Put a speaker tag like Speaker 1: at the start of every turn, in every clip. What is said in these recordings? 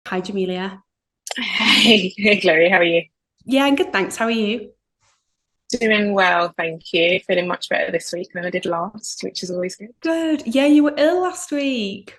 Speaker 1: Hi, Jamelia.
Speaker 2: Hey, Chloe, how are you?
Speaker 1: Yeah, I'm good, thanks. How are you?
Speaker 2: Doing well, thank you. Feeling much better this week than I did last, which is always good.
Speaker 1: Good. Yeah, you were ill last week.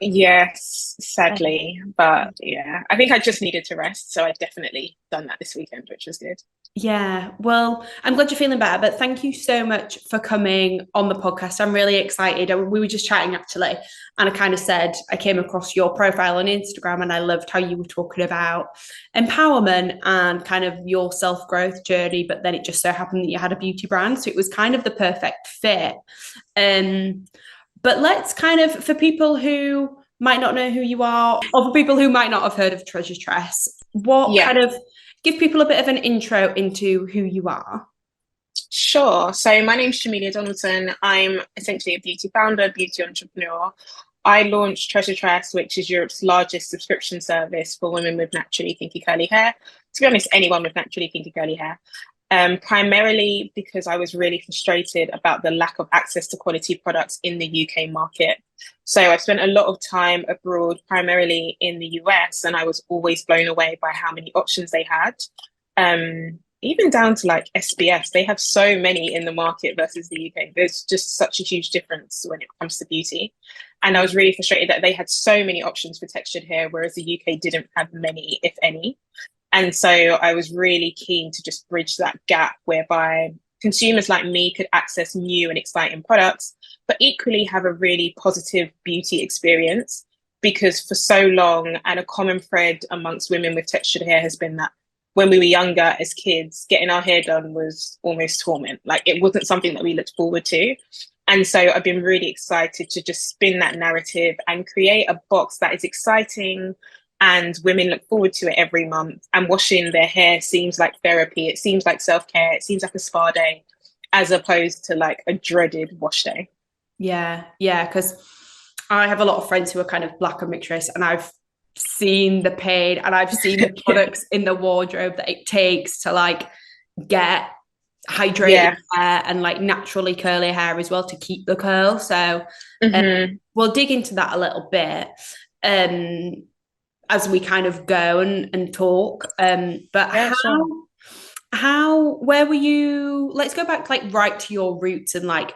Speaker 2: Yes,
Speaker 1: Um,
Speaker 2: sadly, but yeah, I think I just needed to rest, so I've definitely done that this weekend, which was good.
Speaker 1: Yeah, well, I'm glad you're feeling better, but thank you so much for coming on the podcast. I'm really excited. We were just chatting actually, and I kind of said I came across your profile on Instagram and I loved how you were talking about empowerment and kind of your self growth journey. But then it just so happened that you had a beauty brand. So it was kind of the perfect fit. Um, But let's kind of, for people who might not know who you are, or for people who might not have heard of Treasure Tress, what
Speaker 2: Yeah,
Speaker 1: kind of give people a bit of an intro into who you are?
Speaker 2: sure. So my name's Jamelia Donaldson. I'm essentially a beauty founder, beauty entrepreneur. I launched Treasure Tress, which is Europe's largest subscription service for women with naturally kinky curly hair. To be honest, anyone with naturally kinky curly hair. Primarily because I was really frustrated about the lack of access to quality products in the UK market. So I spent a lot of time abroad, primarily in the US, and I was always blown away by how many options they had. Even down to like SBS, they have so many in the market versus the UK. There's just such a huge difference when it comes to beauty. And I
Speaker 1: Yeah.
Speaker 2: was really frustrated that they had so many options for textured hair, whereas the UK didn't have many, if any. And so I was really keen to just bridge that gap whereby consumers like me could access new and exciting products, but equally have a really positive beauty experience. Because for so long, and a common thread amongst women with textured hair has been that when we were younger as kids, getting our hair done was almost torment. Like it wasn't something that we looked forward to. And so I've been really excited to just spin that narrative and create a box that is exciting, and women look forward to it every month. And washing their hair seems like therapy. It seems like self-care. It seems like a spa day, as opposed to like a dreaded wash day.
Speaker 1: Yeah, because I have a lot of friends who are kind of black and mixed race, and I've seen the pain and I've seen the
Speaker 2: Yeah.
Speaker 1: products in the wardrobe that it takes to like get hydrated
Speaker 2: Yeah.
Speaker 1: hair and like naturally curly hair as well to keep the curl. So
Speaker 2: Mm-hmm.
Speaker 1: we'll dig into that a little bit. Um, as we kind of go and talk. But
Speaker 2: Yeah, sure.
Speaker 1: where were you? Let's go back like right to your roots and like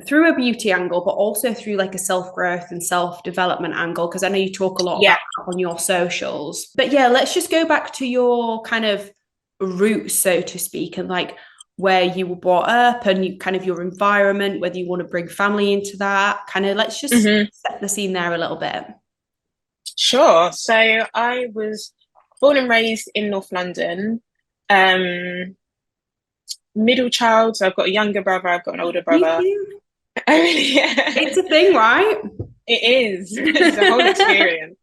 Speaker 1: through a beauty angle, but also through like a self growth and self development angle, because I know you talk a lot about
Speaker 2: Yeah.
Speaker 1: that on your socials. But yeah, let's just go back to your kind of roots, so to speak, and like where you were brought up and you kind of your environment, whether you want to bring family into that. Kind of let's just
Speaker 2: Mm-hmm.
Speaker 1: set the scene there a little bit.
Speaker 2: Sure. So I was born and raised in North London. Um, Middle child. So I've got a younger brother, I've got an older
Speaker 1: Me
Speaker 2: brother.
Speaker 1: too.
Speaker 2: Yeah,
Speaker 1: It's a thing, right?
Speaker 2: it is. It's a whole experience.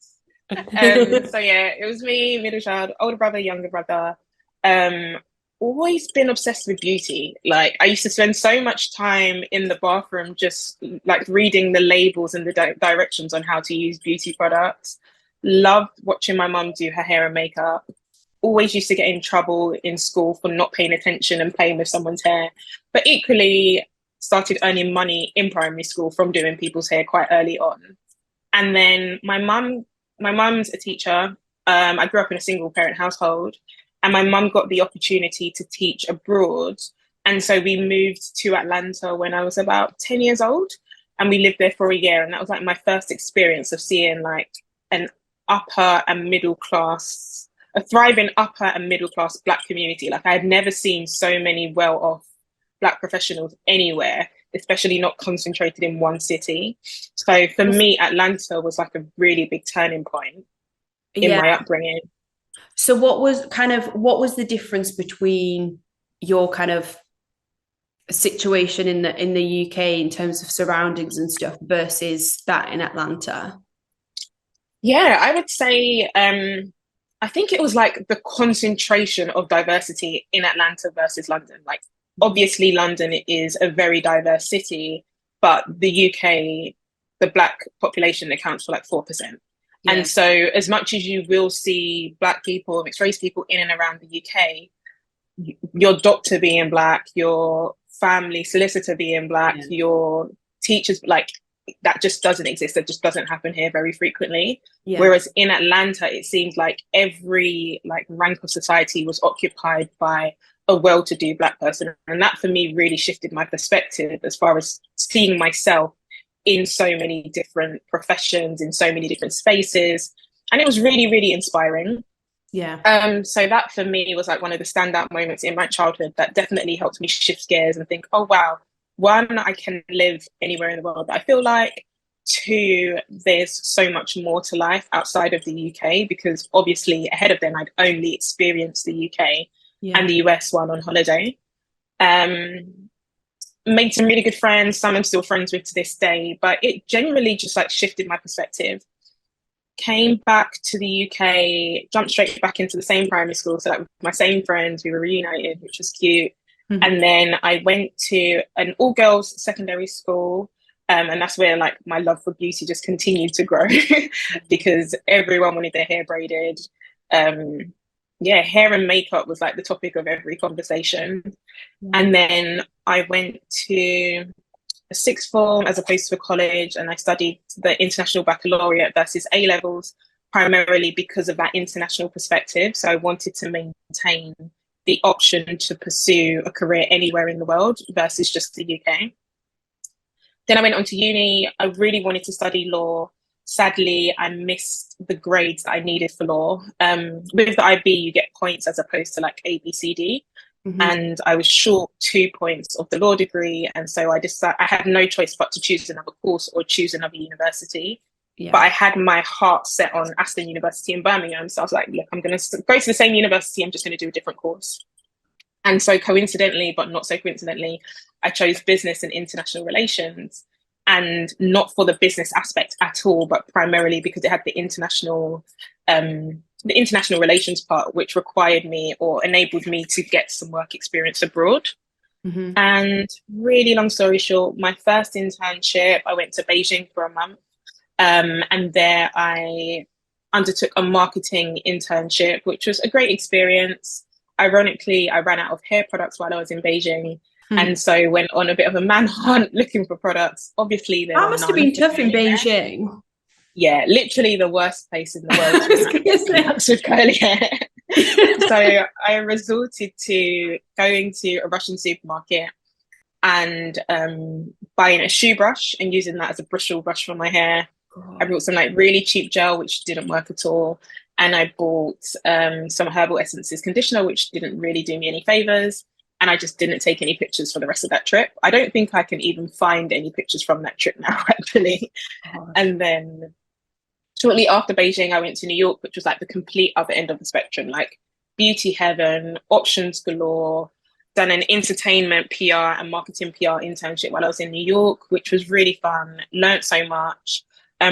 Speaker 2: So yeah, it was me, middle child, older brother, younger brother. Um, Always been obsessed with beauty. Like I used to spend so much time in the bathroom just like reading the labels and the directions on how to use beauty products. Loved watching my mum do her hair and makeup. Always used to get in trouble in school for not paying attention and playing with someone's hair. But equally started earning money in primary school from doing people's hair quite early on. And then my mum's a teacher. I grew up in a single parent household, and my mum got the opportunity to teach abroad. And so we moved to Atlanta when I was about 10 years old, and we lived there for a year. And that was like my first experience of seeing like an upper and middle class, a thriving upper and middle class Black community. Like I had never seen so many well off Black professionals anywhere, especially not concentrated in one city. So for me, Atlanta was like a really big turning point in
Speaker 1: Yeah.
Speaker 2: my upbringing.
Speaker 1: So what was the difference between your kind of situation in the UK in terms of surroundings and stuff versus that in Atlanta?
Speaker 2: Yeah, I would say I think it was like the concentration of diversity in Atlanta versus London. Like obviously London is a very diverse city, but the UK, the Black population accounts for like 4%.
Speaker 1: Yeah.
Speaker 2: And so as much as you will see Black people, mixed race people in and around the UK, your doctor being Black, your family solicitor being Black,
Speaker 1: Yeah.
Speaker 2: your teachers, like that just doesn't exist. That just doesn't happen here very frequently.
Speaker 1: Yeah.
Speaker 2: Whereas in Atlanta, it seemed like every like rank of society was occupied by a well-to-do Black person. And that for me really shifted my perspective as far as seeing myself in so many different professions, in so many different spaces. And it was really, really inspiring.
Speaker 1: Yeah.
Speaker 2: So that for me was like one of the standout moments in my childhood that definitely helped me shift gears and think, oh wow, one, I can live anywhere in the world that I feel like. Two, there's so much more to life outside of the UK, because obviously ahead of then I'd only experienced the UK and the US while on holiday. Made some really good friends, some I'm still friends with to this day, but it genuinely just like shifted my perspective. Came back to the UK, jumped straight back into the same primary school, so like with my same friends, we were reunited, which was cute. And then I went to an all-girls secondary school, and that's where like my love for beauty just continued to grow because everyone wanted their hair braided. Hair and makeup was like the topic of every conversation. And then I went to a sixth form as opposed to a college, and I studied the international baccalaureate versus A levels, primarily because of that international perspective. So I wanted to maintain the option to pursue a career anywhere in the world versus just the UK. Then I went on to uni. I really wanted to study law. Sadly, I missed the grades that I needed for law. With the IB, you get points as opposed to like A, B, C, D. And I was short 2 points of the law degree. And so I decided I had no choice but to choose another course or choose another university. But I had my heart set on Aston University in Birmingham. So I was like, look, I'm going to go to the same university. I'm just going to do a different course. And so coincidentally, but not so coincidentally, I chose business and international relations, and not for the business aspect at all, but primarily because it had the international relations part, which required me or enabled me to get some work experience abroad. And really long story short, my first internship, I went to Beijing for a month. And there I undertook a marketing internship, which was a great experience. Ironically, I ran out of hair products while I was in Beijing. And so went on a bit of a manhunt looking for products. Obviously, there
Speaker 1: that must have been tough in Beijing.
Speaker 2: There. Yeah, literally the worst place in the world to with curly hair. So I resorted to going to a Russian supermarket and buying a shoe brush and using that as a bristle brush for my hair. I bought some like really cheap gel, which didn't work at all. And I bought some herbal essences conditioner, which didn't really do me any favors. And I just didn't take any pictures for the rest of that trip. I don't think I can even find any pictures from that trip now, actually. And then shortly after Beijing, I went to New York, which was like the complete other end of the spectrum, like beauty heaven, options galore. Done an entertainment PR and marketing PR internship while I was in New York, which was really fun. Learned so much.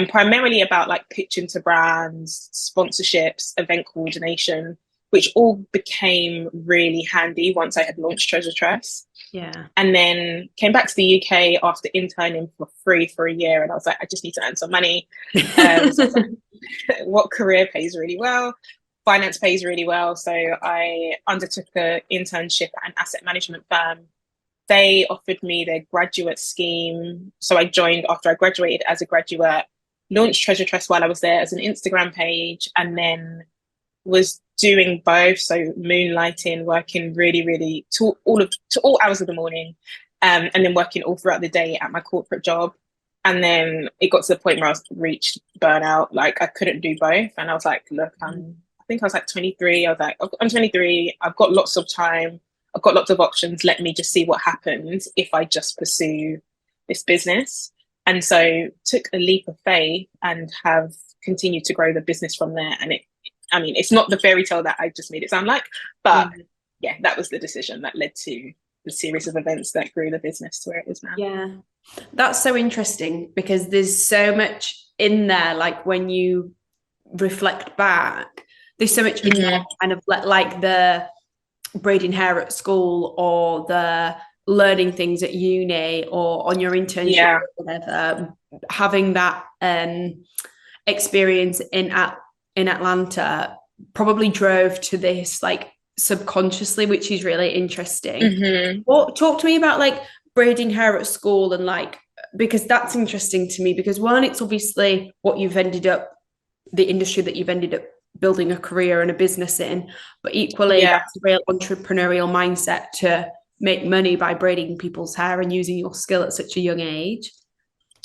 Speaker 2: Primarily about like pitching to brands, sponsorships, event coordination, which all became really handy once I had launched Treasure Tress.
Speaker 1: Yeah.
Speaker 2: And then came back to the UK after interning for free for a year. And I was like, I just need to earn some money. So like, what career pays really well? Finance pays really well. So I undertook an internship at an asset management firm. They offered me their graduate scheme. So I joined after I graduated as a graduate, launched Treasure Tress while I was there as an Instagram page, and then was doing both. So moonlighting, working really, really to all hours of the morning, and then working all throughout the day at my corporate job. And then it got to the point where I reached burnout. Like I couldn't do both. And I was like, look, I think I was like 23. I was like, I'm 23. I've got lots of time. I've got lots of options. Let me just see what happens if I just pursue this business. And so took a leap of faith and have continued to grow the business from there. And it's not the fairy tale that I just made it sound like, but yeah, that was the decision that led to the series of events that grew the business to where it is now.
Speaker 1: Yeah, that's so interesting because there's so much in there. Like when you reflect back, there's so much in there, kind of like the braiding hair at school or the learning things at uni or on your internship or whatever. Having that experience in Atlanta probably drove to this like subconsciously, which is really interesting. Talk to me about like braiding hair at school and like because that's interesting to me, because one, it's obviously what you've ended up, the industry that you've ended up building a career and a business in, but equally
Speaker 2: Yeah.
Speaker 1: that's a real entrepreneurial mindset to make money by braiding people's hair and using your skill at such a young age.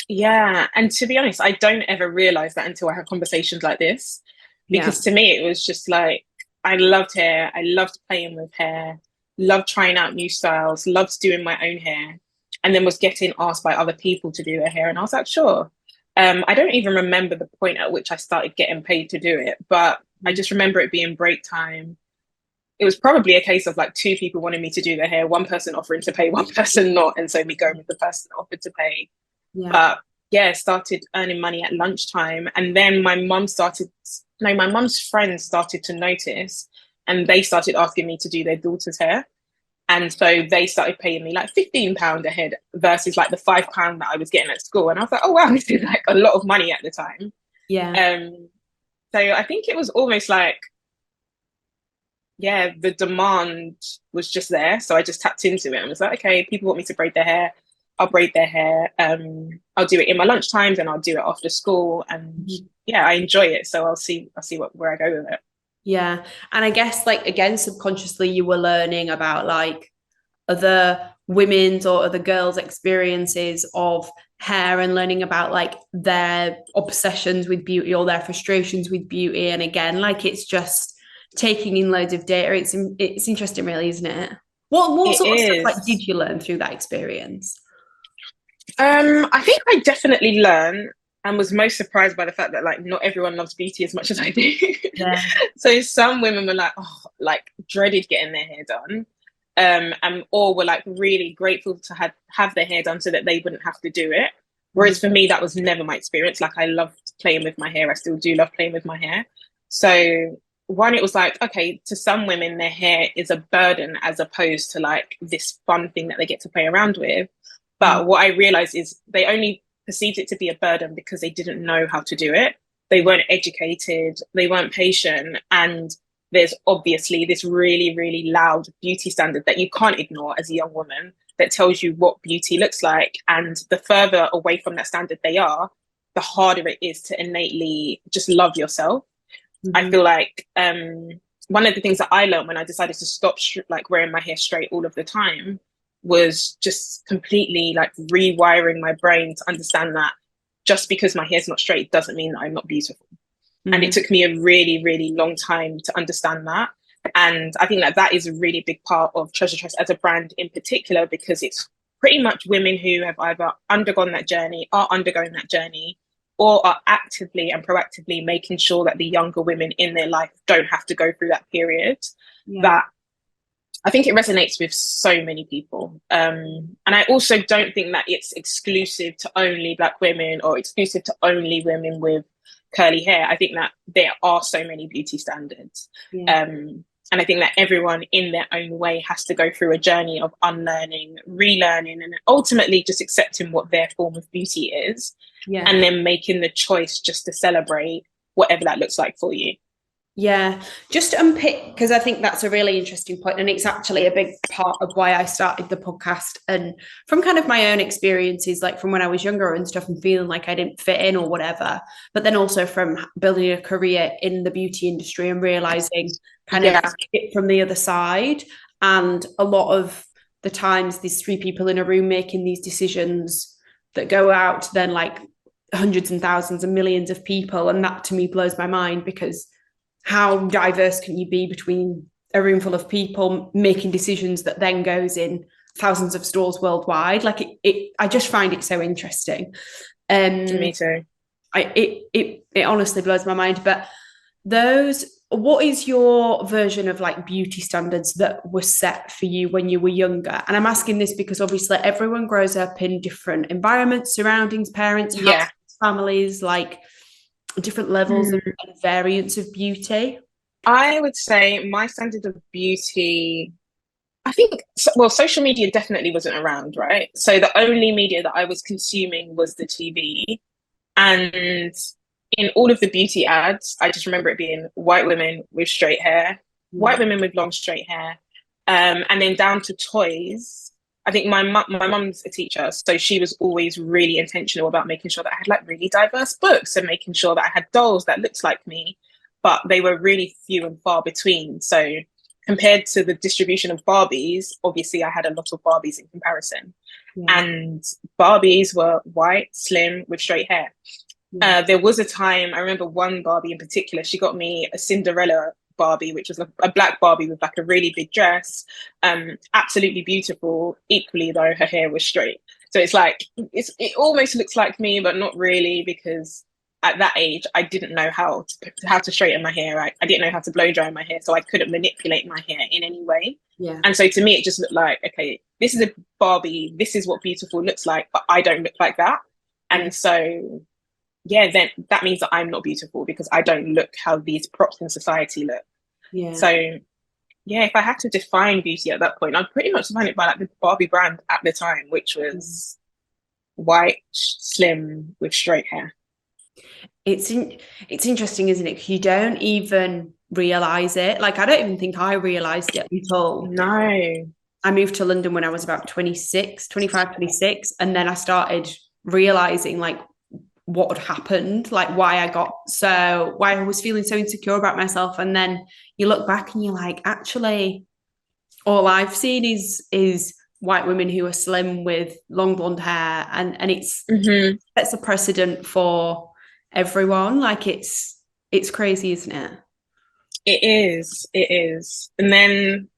Speaker 2: Yeah. And to be honest, I don't ever realize that until I have conversations like this.
Speaker 1: Yeah.
Speaker 2: Because to me, it was just like, I loved hair. I loved playing with hair, loved trying out new styles, loved doing my own hair, and then was getting asked by other people to do their hair. And I was like, sure. I don't even remember the point at which I started getting paid to do it, but I just remember it being break time. It was probably a case of like two people wanting me to do their hair, one person offering to pay, one person not. And so me going with the person that offered to pay.
Speaker 1: Yeah.
Speaker 2: But yeah, started earning money at lunchtime. And then my mum's friends started to notice and they started asking me to do their daughter's hair. And so they started paying me like £15 a head versus like the £5 that I was getting at school. And I was like, oh wow, this is like a lot of money at the time.
Speaker 1: Yeah.
Speaker 2: So I think it was almost like, yeah, the demand was just there. So I just tapped into it and was like, okay, people want me to braid their hair. I'll braid their hair. I'll do it in my lunch times and I'll do it after school. And yeah, I enjoy it. So I'll see where I go with it.
Speaker 1: Yeah. And I guess like again, subconsciously you were learning about like other women's or other girls' experiences of hair and learning about like their obsessions with beauty or their frustrations with beauty. And again, like it's just taking in loads of data. It's interesting, really, isn't it? What
Speaker 2: It
Speaker 1: sort of stuff like
Speaker 2: is.
Speaker 1: did you learn through that experience?
Speaker 2: I think I definitely learned and was most surprised by the fact that like not everyone loves beauty as much as I do.
Speaker 1: Yeah.
Speaker 2: So some women were like, oh, like dreaded getting their hair done. And or were like really grateful to have their hair done so that they wouldn't have to do it. Whereas for me, that was never my experience. Like I loved playing with my hair. I still do love playing with my hair. So one, it was like, okay, to some women, their hair is a burden as opposed to like this fun thing that they get to play around with. But what I realized is they only perceived it to be a burden because they didn't know how to do it. They weren't educated, they weren't patient. And there's obviously this really, really loud beauty standard that you can't ignore as a young woman that tells you what beauty looks like. And the further away from that standard they are, the harder it is to innately just love yourself. I feel like one of the things that I learned when I decided to stop like wearing my hair straight all of the time was just completely like rewiring my brain to understand that just because my hair's not straight doesn't mean that I'm not beautiful. And it took me a really, really long time to understand that. And I think that that is a really big part of Treasure Tress as a brand in particular, because it's pretty much women who have either undergone that journey, are undergoing that journey, or are actively and proactively making sure that the younger women in their life don't have to go through that period. That I think it resonates with so many people. And I also don't think that it's exclusive to only Black women or exclusive to only women with curly hair. I think that there are so many beauty standards. And I think that everyone in their own way has to go through a journey of unlearning, relearning, and ultimately just accepting what their form of beauty is. And then making the choice just to celebrate whatever that looks like for you.
Speaker 1: Yeah, just to unpick, because I think that's a really interesting point, and it's actually a big part of why I started the podcast. And from kind of my own experiences, like from when I was younger and stuff, and feeling like I didn't fit in or whatever, but then also from building a career in the beauty industry and realizing kind of it from the other side. And a lot of the times, there's three people in a room making these decisions that go out to then like hundreds and thousands and millions of people. And that to me blows my mind, because how diverse can you be between a room full of people making decisions that then goes in thousands of stores worldwide? Like I just find it so interesting.
Speaker 2: Me too.
Speaker 1: It honestly blows my mind. But what is your version of like beauty standards that were set for you when you were younger? And I'm asking this because obviously everyone grows up in different environments, surroundings, parents, houses, families, like different levels and variants of beauty.
Speaker 2: I would say my standard of beauty, I think, well, social media definitely wasn't around, right? So the only media that I was consuming was the TV. And in all of the beauty ads, I just remember it being white women with straight hair, white women with long straight hair. And then down to toys, I think my mum's a teacher, so she was always really intentional about making sure that I had like really diverse books and making sure that I had dolls that looked like me, but they were really few and far between. So compared to the distribution of Barbies, obviously I had a lot of Barbies in comparison.
Speaker 1: Yeah.
Speaker 2: And Barbies were white, slim, with straight hair.
Speaker 1: Yeah.
Speaker 2: There was a time, I remember one Barbie in particular, she got me a Cinderella Barbie, which was a black Barbie with like a really big dress. Absolutely beautiful, equally though her hair was straight. So it's like, it almost looks like me, but not really, because at that age, I didn't know how to straighten my hair. I didn't know how to blow dry my hair, so I couldn't manipulate my hair in any way.
Speaker 1: Yeah.
Speaker 2: And so to me, it just looked like, okay, this is a Barbie, this is what beautiful looks like, but I don't look like that. And so yeah, then that means that I'm not beautiful because I don't look how these props in society look.
Speaker 1: Yeah.
Speaker 2: So yeah, if I had to define beauty at that point, I'd pretty much define it by like the Barbie brand at the time, which was white, slim, with straight hair.
Speaker 1: It's interesting, isn't it? You don't even realize it. Like, I don't even think I realized it until
Speaker 2: No.
Speaker 1: I moved to London when I was about 26, 25, 26. And then I started realizing like what had happened, like why I was feeling so insecure about myself. And then you look back and you're like, actually, all I've seen is white women who are slim with long blonde hair. And it's a precedent for everyone. Like it's crazy, isn't it?
Speaker 2: It is. And then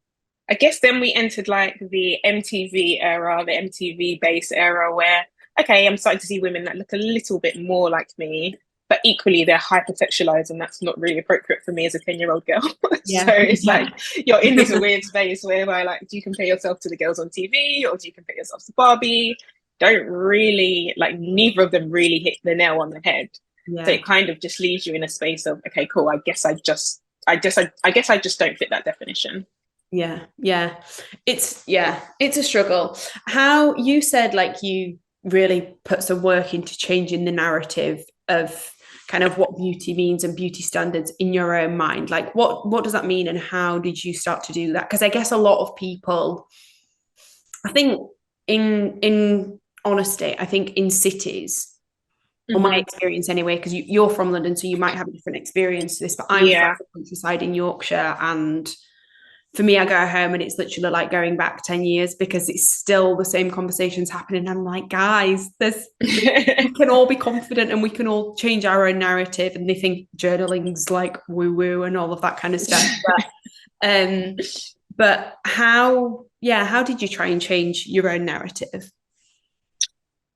Speaker 2: I guess then we entered like the MTV era, the MTV base era, where okay, I'm starting to see women that look a little bit more like me, but equally they're hypersexualized, and that's not really appropriate for me as a 10-year-old girl.
Speaker 1: Yeah.
Speaker 2: So it's like you're in this weird space whereby like, do you compare yourself to the girls on TV or do you compare yourself to Barbie? Don't really, like, neither of them really hit the nail on the head.
Speaker 1: Yeah.
Speaker 2: So it kind of just leaves you in a space of, okay, cool, I guess I just don't fit that definition.
Speaker 1: Yeah. It's a struggle. How you said like you really put some work into changing the narrative of kind of what beauty means and beauty standards in your own mind. Like what does that mean and how did you start to do that? Because I guess a lot of people, I think in honesty, I think in cities, or my experience anyway, because you're from London, so you might have a different experience to this, but I'm from the countryside in Yorkshire, and for me, I go home and it's literally like going back 10 years because it's still the same conversations happening. I'm like, guys, we can all be confident and we can all change our own narrative. And they think journaling's like woo-woo and all of that kind of stuff. But how did you try and change your own narrative?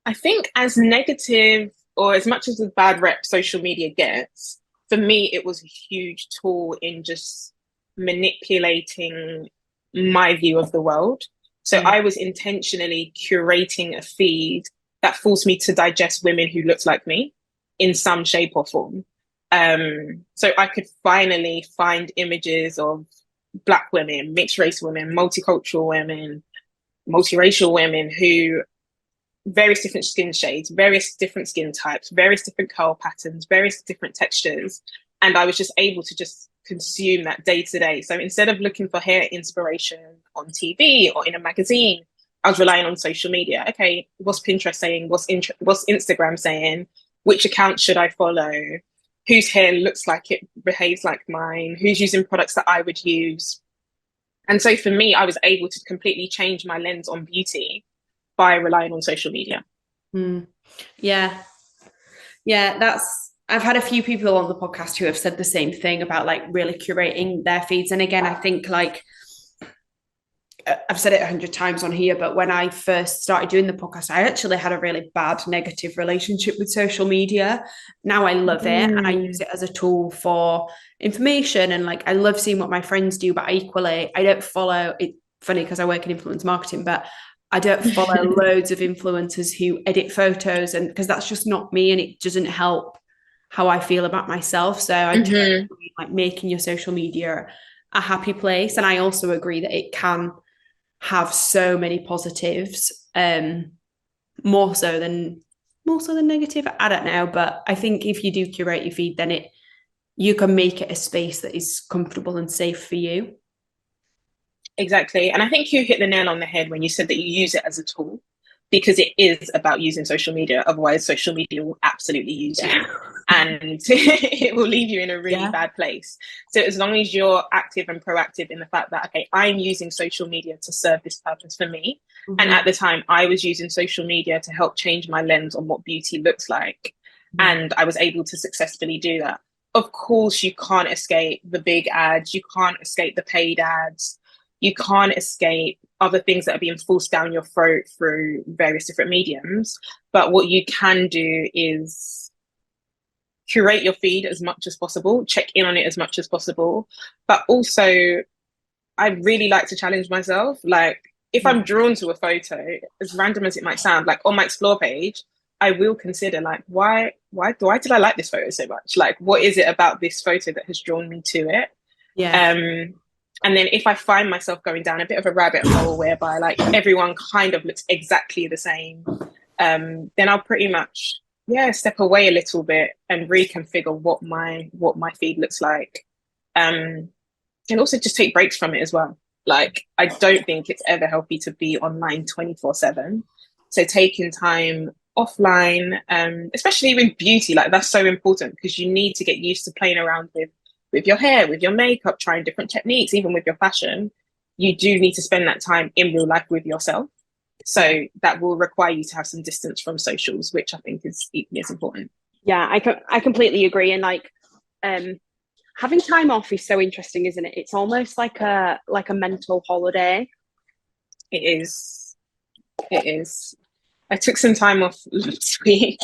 Speaker 2: I think as negative or as much as a bad rep social media gets, for me, it was a huge tool in just manipulating my view of the world. So I was intentionally curating a feed that forced me to digest women who looked like me in some shape or form. So I could finally find images of Black women, mixed race women, multicultural women, multiracial women who various different skin shades, various different skin types, various different curl patterns, various different textures. And I was just able to just consume that day to day. So instead of looking for hair inspiration on TV or in a magazine, I was relying on social media. Okay, what's Pinterest saying? What's Instagram saying? Which account should I follow? Whose hair looks like it behaves like mine? Who's using products that I would use? And so for me, I was able to completely change my lens on beauty by relying on social media.
Speaker 1: Yeah, I've had a few people on the podcast who have said the same thing about like really curating their feeds. And again, I think like I've said it 100 times on here, but when I first started doing the podcast, I actually had a really bad negative relationship with social media. Now I love it and I use it as a tool for information. And like, I love seeing what my friends do, but I don't follow it. Funny because I work in influence marketing, but I don't follow loads of influencers who edit photos, and because that's just not me and it doesn't help how I feel about myself. So I totally like making your social media a happy place. And I also agree that it can have so many positives, more so than negative. I don't know, but I think if you do curate your feed, then you can make it a space that is comfortable and safe for you.
Speaker 2: Exactly. And I think you hit the nail on the head when you said that you use it as a tool, because it is about using social media. Otherwise, social media will absolutely use
Speaker 1: Yeah.
Speaker 2: you and it will leave you in a really bad place. So as long as you're active and proactive in the fact that, okay, I'm using social media to serve this purpose for me.
Speaker 1: Mm-hmm.
Speaker 2: And at the time, I was using social media to help change my lens on what beauty looks like. And I was able to successfully do that. Of course, you can't escape the big ads. You can't escape the paid ads. You can't escape other things that are being forced down your throat through various different mediums. But what you can do is curate your feed as much as possible, check in on it as much as possible. But also, I really like to challenge myself. Like, if I'm drawn to a photo, as random as it might sound, like on my explore page, I will consider like, why did I like this photo so much? Like, what is it about this photo that has drawn me to it? And then if I find myself going down a bit of a rabbit hole whereby like everyone kind of looks exactly the same, then I'll pretty much step away a little bit and reconfigure what my feed looks like. And also just take breaks from it as well. Like, I don't think it's ever healthy to be online 24/7. So taking time offline, especially with beauty, like that's so important because you need to get used to playing around with your hair, with your makeup, trying different techniques, even with your fashion. You do need to spend that time in real life with yourself. So that will require you to have some distance from socials, which I think is equally as important.
Speaker 3: Yeah, I completely agree. And like, having time off is so interesting, isn't it? It's almost like a mental holiday.
Speaker 2: It is. I took some time off last week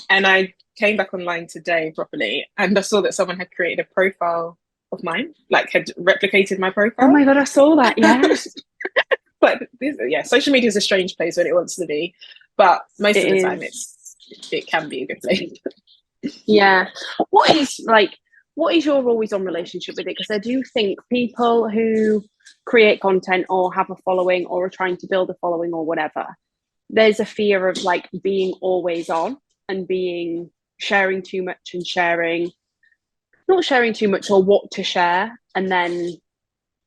Speaker 2: and I came back online today properly, and I saw that someone had created a profile of mine, like had replicated my profile.
Speaker 3: Oh my God, I saw that, yeah.
Speaker 2: But social media is a strange place when it wants to be, but most of the time it can be a good place.
Speaker 3: Yeah. What is your always on relationship with it? Because I do think people who create content or have a following or are trying to build a following or whatever, there's a fear of like being always on and sharing too much and not sharing too much or what to share, and then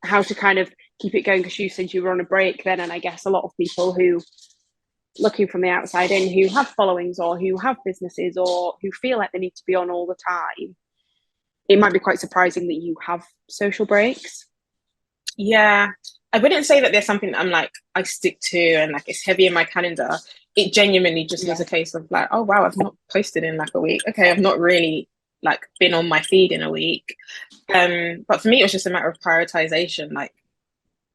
Speaker 3: how to kind of keep it going, because you said you were on a break then. And I guess a lot of people who, looking from the outside in, who have followings or who have businesses or who feel like they need to be on all the time, it might be quite surprising that you have social breaks.
Speaker 2: Yeah, I wouldn't say that there's something that I'm like, I stick to and like it's heavy in my calendar. It genuinely just was a case of like, oh wow, I've not posted in like a week. Okay, I've not really like been on my feed in a week. But for me, it was just a matter of prioritization. Like,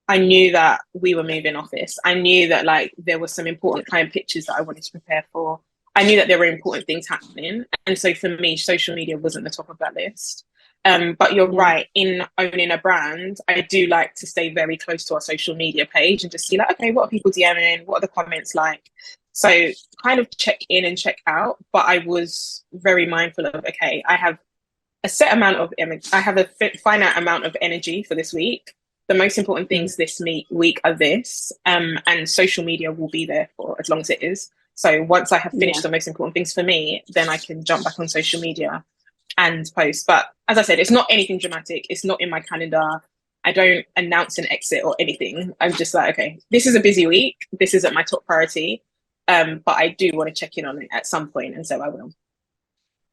Speaker 2: I knew that we were moving office. I knew that like there were some important client pictures that I wanted to prepare for. I knew that there were important things happening. And so for me, social media wasn't the top of that list. But you're right, in owning a brand, I do like to stay very close to our social media page and just see like, okay, what are people DMing? What are the comments like? So kind of check in and check out. But I was very mindful of, okay, I have a set amount of I have a finite amount of energy for this week. The most important things this week are this, and social media will be there for as long as it is. So once I have finished the most important things for me, then I can jump back on social media and post. But as I said, it's not anything dramatic. It's not in my calendar. I don't announce an exit or anything. I'm just like, okay, this is a busy week. This isn't my top priority. But I do want to check in on it at some point, and so I will.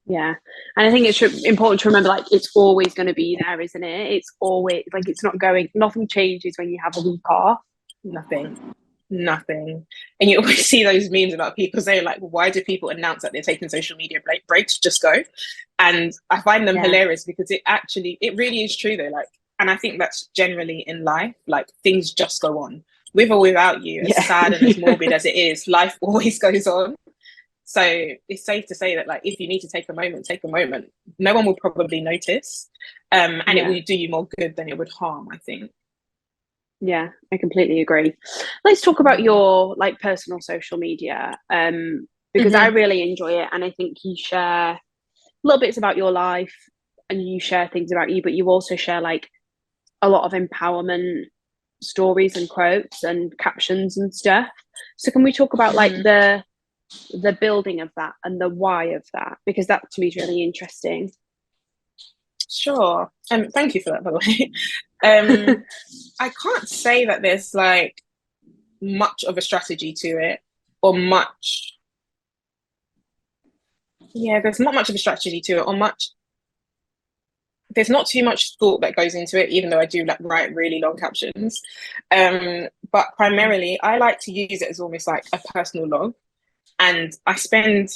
Speaker 3: Yeah. And I think it's important to remember, like, it's always going to be there, isn't it? It's always like, it's not going, nothing changes when you have a week off.
Speaker 2: Nothing. And you always see those memes about people saying like, why do people announce that they're taking social media breaks? Just go. And I find them hilarious because it really is true though. Like, and I think that's generally in life, like things just go on with or without you, as sad and as morbid as it is, life always goes on. So it's safe to say that like, if you need to take a moment, take a moment. No one will probably notice. And it will do you more good than it would harm, I think.
Speaker 3: Yeah, I completely agree. Let's talk about your like personal social media, because I really enjoy it, and I think you share little bits about your life and you share things about you, but you also share like a lot of empowerment stories and quotes and captions and stuff. So can we talk about like the building of that and the why of that, because that to me is really interesting.
Speaker 2: Sure. Thank you for that, by the way. I can't say that there's like much of a strategy to it, or much. Yeah, there's not much of a strategy to it, or much. There's not too much thought that goes into it, even though I do like write really long captions. But primarily, I like to use it as almost like a personal log, and I spend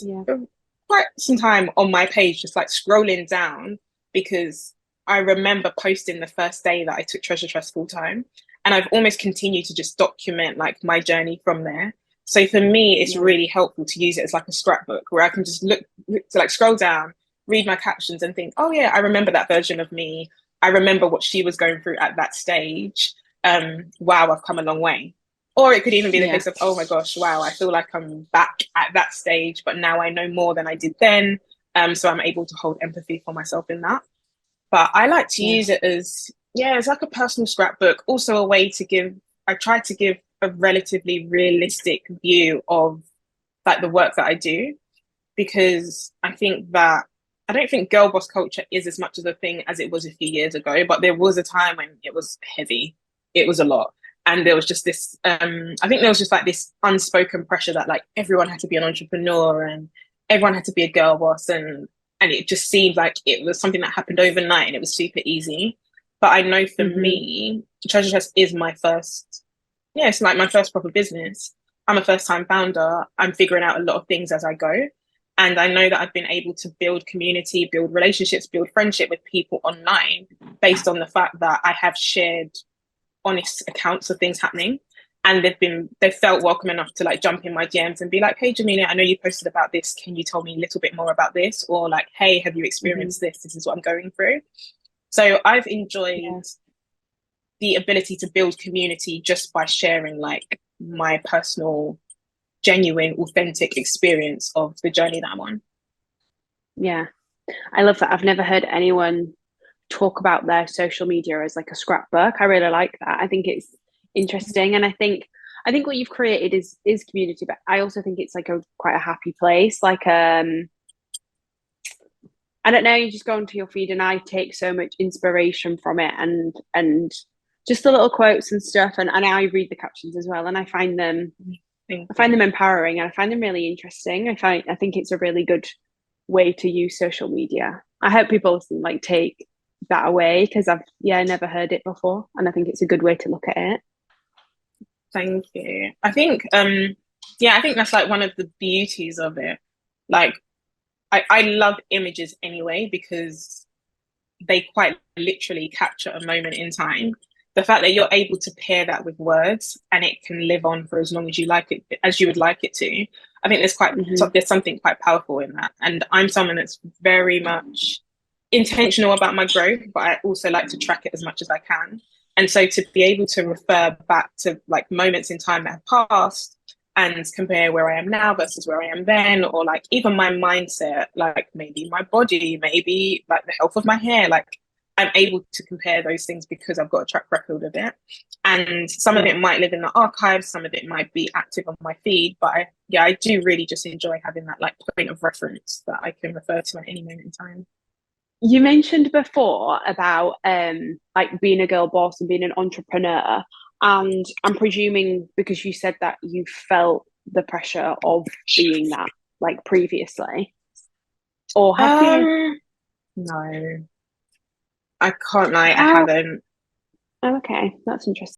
Speaker 2: quite some time on my page just like scrolling down, because I remember posting the first day that I took Treasure Tress full time, and I've almost continued to just document like my journey from there. So for me, it's really helpful to use it as like a scrapbook where I can just look to like scroll down, read my captions, and think, oh yeah, I remember that version of me. I remember what she was going through at that stage. Wow, I've come a long way. Or it could even be the case of, oh my gosh, wow, I feel like I'm back at that stage, but now I know more than I did then. So I'm able to hold empathy for myself in that. But I like to use it as, it's like a personal scrapbook. Also a way to I try to give a relatively realistic view of like the work that I do, because I don't think girl boss culture is as much of a thing as it was a few years ago, but there was a time when it was heavy. It was a lot. And there was just this, I think there was just like this unspoken pressure that like everyone had to be an entrepreneur and everyone had to be a girl boss. And it just seemed like it was something that happened overnight and it was super easy. But I know for me, Treasure Tress is my first, it's like my first proper business. I'm a first time founder. I'm figuring out a lot of things as I go. And I know that I've been able to build community, build relationships, build friendship with people online based on the fact that I have shared honest accounts of things happening. And they've felt welcome enough to like jump in my DMs and be like, hey, Jamelia, I know you posted about this. Can you tell me a little bit more about this? Or like, hey, have you experienced this? This is what I'm going through. So I've enjoyed the ability to build community just by sharing like my personal, genuine, authentic experience of the journey that I'm on.
Speaker 3: Yeah, I love that. I've never heard anyone talk about their social media as like a scrapbook. I really like that. I think it's interesting, and I think what you've created is community, but I also think it's like quite a happy place. Like I don't know, you just go onto your feed and I take so much inspiration from it, and just the little quotes and stuff, and I read the captions as well, and I find them empowering, and I find them really interesting. I think it's a really good way to use social media. I hope people like take that away, because I've never heard it before, and I think it's a good way to look at it.
Speaker 2: Thank you. I think I think that's like one of the beauties of it. Like I love images anyway, because they quite literally capture a moment in time. The fact that you're able to pair that with words and it can live on for as long as you would like it to. I think there's something quite powerful in that. And I'm someone that's very much intentional about my growth, but I also like to track it as much as I can. And so to be able to refer back to like moments in time that have passed and compare where I am now versus where I am then, or like even my mindset, like maybe my body, maybe like the health of my hair, like I'm able to compare those things because I've got a track record of it. And some of it might live in the archives, some of it might be active on my feed, but I do really just enjoy having that like point of reference that I can refer to at any moment in time.
Speaker 3: You mentioned before about like being a girl boss and being an entrepreneur, and I'm presuming because you said that you felt the pressure of being that like previously, or have you?
Speaker 2: No, I can't lie, I haven't.
Speaker 3: Okay, that's interesting.